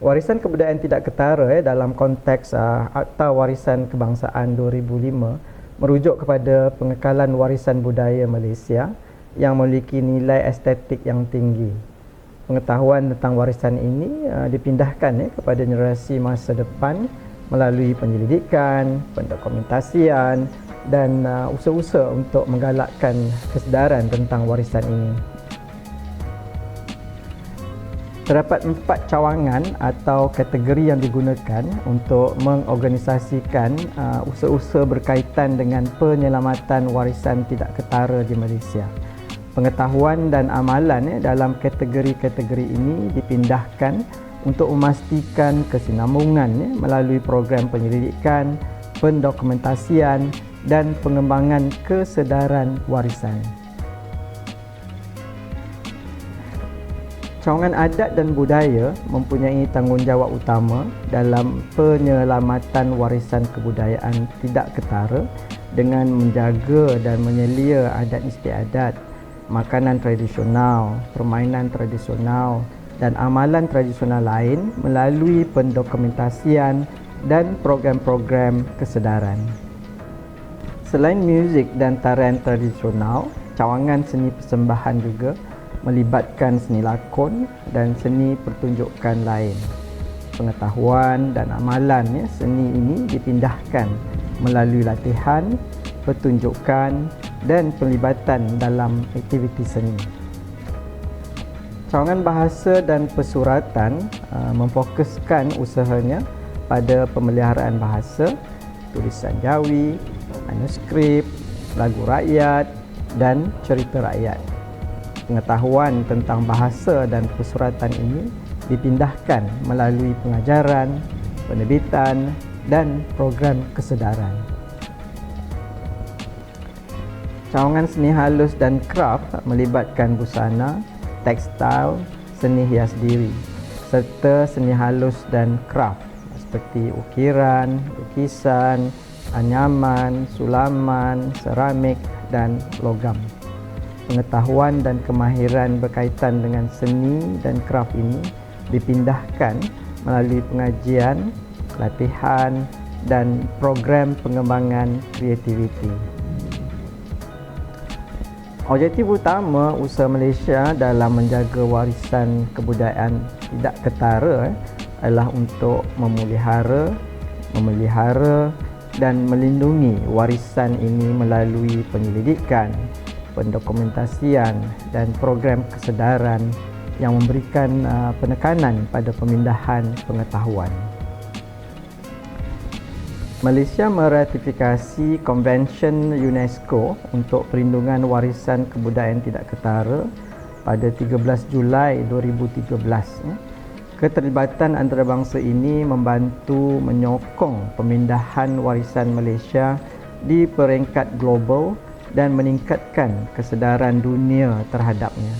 Warisan kebudayaan tidak ketara dalam konteks Akta Warisan Kebangsaan 2005 merujuk kepada pengekalan warisan budaya Malaysia yang memiliki nilai estetik yang tinggi. Pengetahuan tentang warisan ini dipindahkan kepada generasi masa depan melalui penyelidikan, pendokumentasian dan usaha-usaha untuk menggalakkan kesedaran tentang warisan ini. Terdapat 4 cawangan atau kategori yang digunakan untuk mengorganisasikan usaha-usaha berkaitan dengan penyelamatan warisan tidak ketara di Malaysia. Pengetahuan dan amalan dalam kategori-kategori ini dipindahkan untuk memastikan kesinambungan melalui program penyelidikan, pendokumentasian dan pengembangan kesedaran warisan. Cawangan adat dan budaya mempunyai tanggungjawab utama dalam penyelamatan warisan kebudayaan tidak ketara dengan menjaga dan menyelia adat istiadat, makanan tradisional, permainan tradisional dan amalan tradisional lain melalui pendokumentasian dan program-program kesedaran. Selain muzik dan tarian tradisional, cawangan seni persembahan juga melibatkan seni lakon dan seni pertunjukan lain. Pengetahuan dan amalan seni ini dipindahkan melalui latihan, pertunjukan dan pelibatan dalam aktiviti seni. Cawangan bahasa dan persuratan memfokuskan usahanya pada pemeliharaan bahasa, tulisan jawi, manuskrip, lagu rakyat dan cerita rakyat. Pengetahuan tentang bahasa dan persuratan ini dipindahkan melalui pengajaran, penerbitan dan program kesedaran. Cawangan seni halus dan kraft melibatkan busana, tekstil, seni hias diri serta seni halus dan kraft seperti ukiran, lukisan, anyaman, sulaman, seramik dan logam. Pengetahuan dan kemahiran berkaitan dengan seni dan kraf ini dipindahkan melalui pengajian, latihan dan program pengembangan kreativiti. Objektif utama usaha Malaysia dalam menjaga warisan kebudayaan tidak ketara adalah untuk memelihara dan melindungi warisan ini melalui penyelidikan, pendokumentasian dan program kesedaran yang memberikan penekanan pada pemindahan pengetahuan. Malaysia meratifikasi Konvensyen UNESCO untuk Perlindungan Warisan Kebudayaan Tidak Ketara pada 13 Julai 2013. Keterlibatan antarabangsa ini membantu menyokong pemindahan warisan Malaysia di peringkat global dan meningkatkan kesedaran dunia terhadapnya.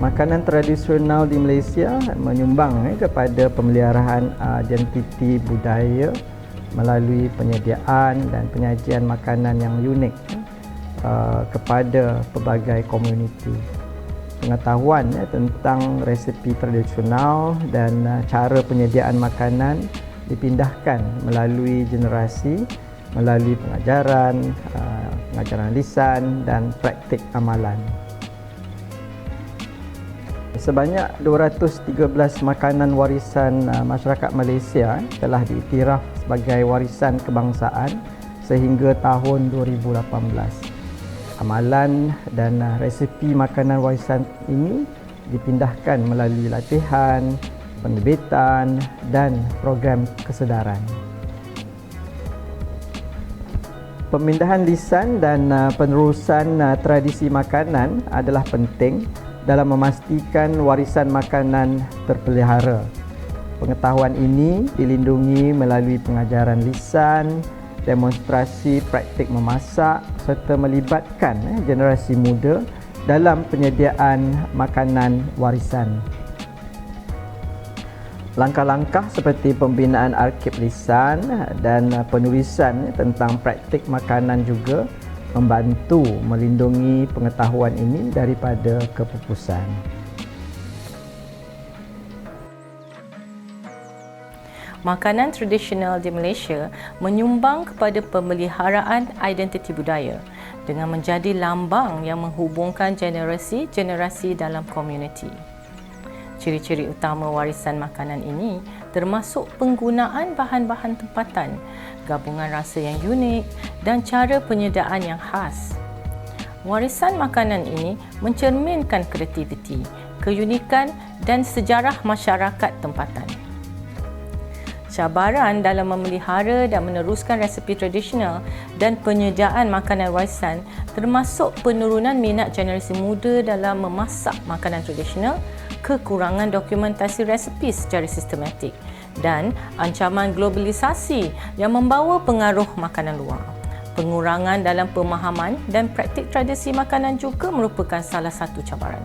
Makanan tradisional di Malaysia menyumbang kepada pemeliharaan identiti budaya melalui penyediaan dan penyajian makanan yang unik kepada pelbagai komuniti. Pengetahuan tentang resepi tradisional dan cara penyediaan makanan dipindahkan melalui generasi melalui pengajaran lisan dan praktik amalan. Sebanyak 213 makanan warisan masyarakat Malaysia telah diiktiraf sebagai warisan kebangsaan sehingga tahun 2018. Amalan dan resepi makanan warisan ini dipindahkan melalui latihan, penerbitan dan program kesedaran. Pemindahan lisan dan penerusan tradisi makanan adalah penting dalam memastikan warisan makanan terpelihara. Pengetahuan ini dilindungi melalui pengajaran lisan, demonstrasi praktik memasak serta melibatkan generasi muda dalam penyediaan makanan warisan. Langkah-langkah seperti pembinaan arkib lisan dan penulisan tentang praktik makanan juga membantu melindungi pengetahuan ini daripada kepupusan. Makanan tradisional di Malaysia menyumbang kepada pemeliharaan identiti budaya dengan menjadi lambang yang menghubungkan generasi-generasi dalam komuniti. Ciri-ciri utama warisan makanan ini termasuk penggunaan bahan-bahan tempatan, gabungan rasa yang unik dan cara penyediaan yang khas. Warisan makanan ini mencerminkan kreativiti, keunikan dan sejarah masyarakat tempatan. Cabaran dalam memelihara dan meneruskan resepi tradisional dan penyediaan makanan warisan termasuk penurunan minat generasi muda dalam memasak makanan tradisional, kekurangan dokumentasi resepi secara sistematik dan ancaman globalisasi yang membawa pengaruh makanan luar. Pengurangan dalam pemahaman dan praktik tradisi makanan juga merupakan salah satu cabaran.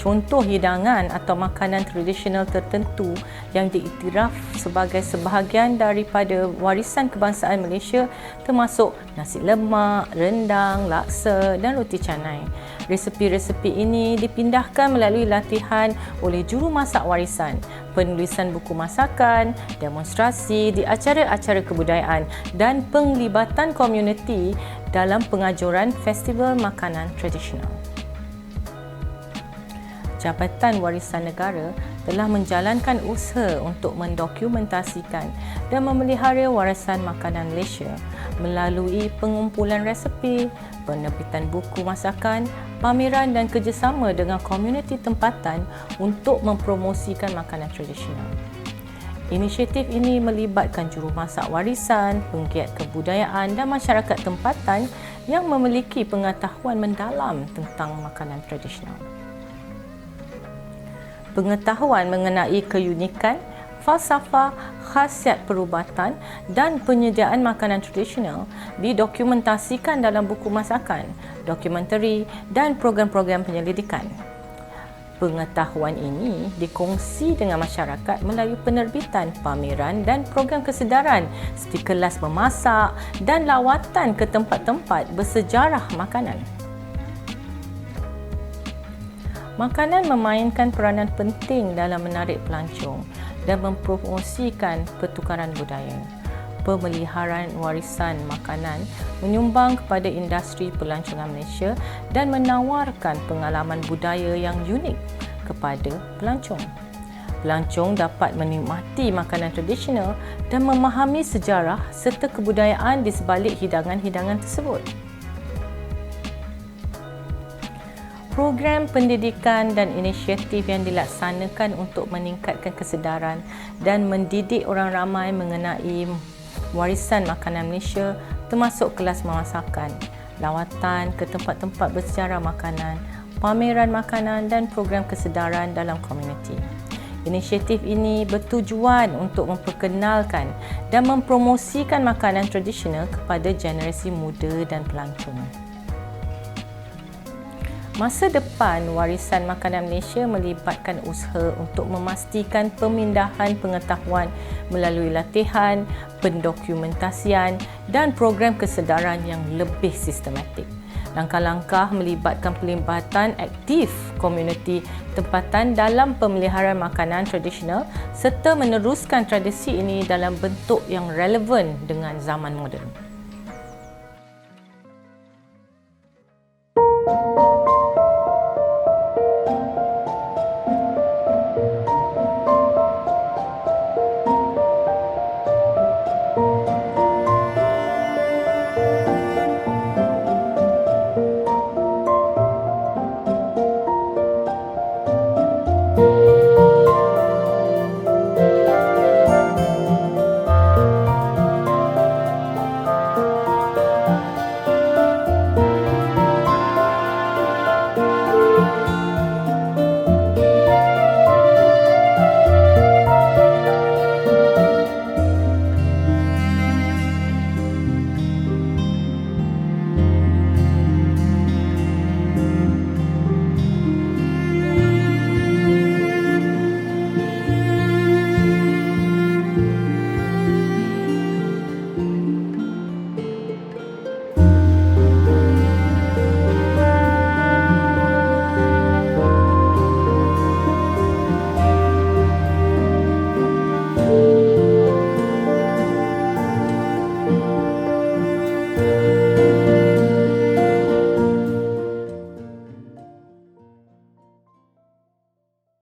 Contoh hidangan atau makanan tradisional tertentu yang diiktiraf sebagai sebahagian daripada warisan kebangsaan Malaysia termasuk nasi lemak, rendang, laksa dan roti canai. Resepi-resepi ini dipindahkan melalui latihan oleh juru masak warisan, penulisan buku masakan, demonstrasi di acara-acara kebudayaan dan penglibatan komuniti dalam pengajuran festival makanan tradisional. Jabatan Warisan Negara telah menjalankan usaha untuk mendokumentasikan dan memelihara warisan makanan Malaysia melalui pengumpulan resepi, penerbitan buku masakan, pameran dan kerjasama dengan komuniti tempatan untuk mempromosikan makanan tradisional. Inisiatif ini melibatkan juru masak warisan, penggiat kebudayaan dan masyarakat tempatan yang memiliki pengetahuan mendalam tentang makanan tradisional. Pengetahuan mengenai keunikan, falsafah, khasiat perubatan dan penyediaan makanan tradisional didokumentasikan dalam buku masakan, dokumentari dan program-program penyelidikan. Pengetahuan ini dikongsi dengan masyarakat melalui penerbitan, pameran dan program kesedaran seperti kelas memasak dan lawatan ke tempat-tempat bersejarah makanan. Makanan memainkan peranan penting dalam menarik pelancong dan mempromosikan pertukaran budaya. Pemeliharaan warisan makanan menyumbang kepada industri pelancongan Malaysia dan menawarkan pengalaman budaya yang unik kepada pelancong. Pelancong dapat menikmati makanan tradisional dan memahami sejarah serta kebudayaan di sebalik hidangan-hidangan tersebut. Program pendidikan dan inisiatif yang dilaksanakan untuk meningkatkan kesedaran dan mendidik orang ramai mengenai warisan makanan Malaysia termasuk kelas memasakan, lawatan ke tempat-tempat bersejarah makanan, pameran makanan dan program kesedaran dalam komuniti. Inisiatif ini bertujuan untuk memperkenalkan dan mempromosikan makanan tradisional kepada generasi muda dan pelancong. Masa depan warisan makanan Malaysia melibatkan usaha untuk memastikan pemindahan pengetahuan melalui latihan, pendokumentasian dan program kesedaran yang lebih sistematik. Langkah-langkah melibatkan pelibatan aktif komuniti tempatan dalam pemeliharaan makanan tradisional serta meneruskan tradisi ini dalam bentuk yang relevan dengan zaman moden.